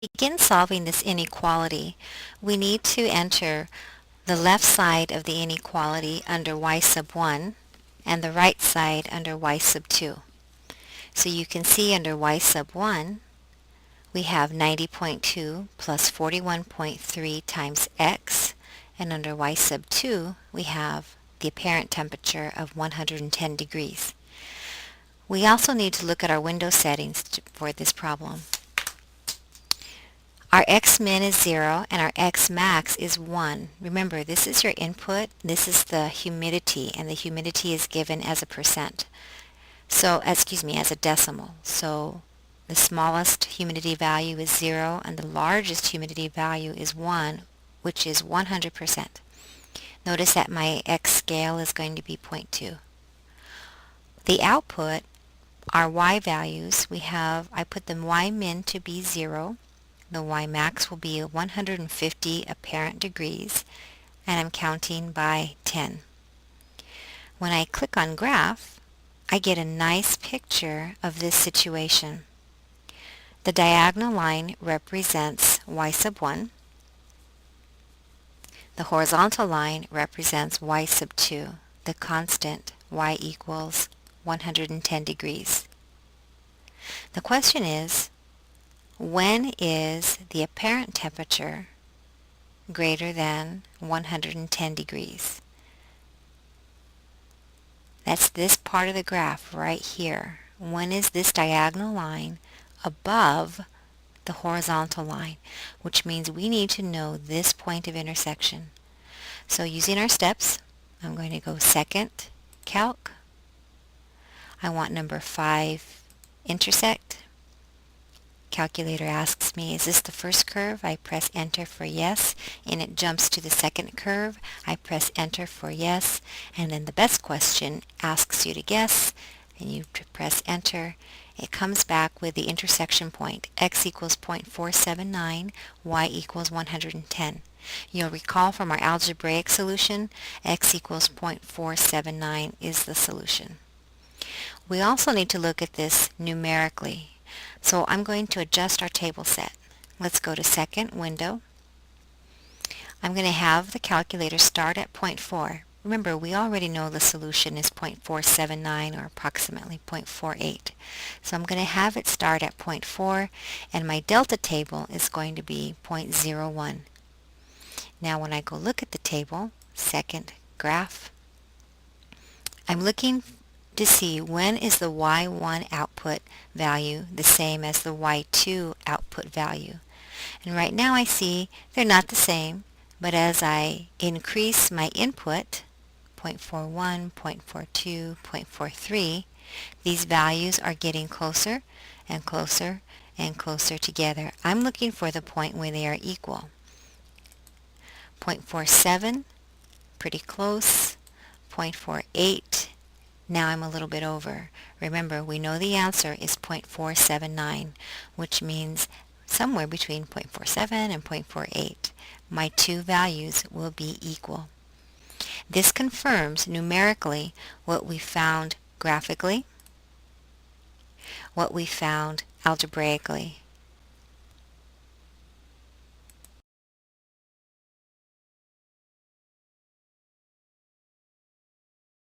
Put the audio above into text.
Begin solving this inequality, we need to enter the left side of the inequality under y sub 1 and the right side under y sub 2. So you can see under y sub 1 we have 90.2 plus 41.3 times x, and under y sub 2 we have the apparent temperature of 110 degrees. We also need to look at our window settings for this problem. Our x min is 0 and our x max is 1. Remember, this is your input, this is the humidity, and the humidity is given as a percent. So, as a decimal. So the smallest humidity value is 0 and the largest humidity value is 1, which is 100%. Notice that my x scale is going to be 0.2. The output, our y values, I put the y min to be 0. The y max will be 150 apparent degrees, and I'm counting by 10. When I click on graph, I get a nice picture of this situation. The diagonal line represents y sub 1. The horizontal line represents y sub 2, the constant y equals 110 degrees. The question is, when is the apparent temperature greater than 110 degrees? That's this part of the graph right here. When is this diagonal line above the horizontal line? Which means we need to know this point of intersection. So using our steps, I'm going to go second, calc. I want number 5, intersect. Calculator asks me, is this the first curve? I press enter for yes, and it jumps to the second curve. I press enter for yes, and then the best question asks you to guess, and you press enter. It comes back with the intersection point, x equals 0.479, y equals 110. You'll recall from our algebraic solution, x equals 0.479 is the solution. We also need to look at this numerically. So I'm going to adjust our table set. Let's go to second window. I'm going to have the calculator start at 0.4. Remember, we already know the solution is 0.479 or approximately 0.48. So I'm going to have it start at 0.4, and my delta table is going to be 0.01. Now when I go look at the table, second graph, I'm looking to see when is the y1 output value the same as the y2 output value. And right now I see they're not the same, but as I increase my input, 0.41, 0.42, 0.43, these values are getting closer and closer and closer together. I'm looking for the point where they are equal. 0.47, pretty close. 0.48, now I'm a little bit over. Remember, we know the answer is 0.479, which means somewhere between 0.47 and 0.48. My two values will be equal. This confirms numerically what we found graphically, what we found algebraically.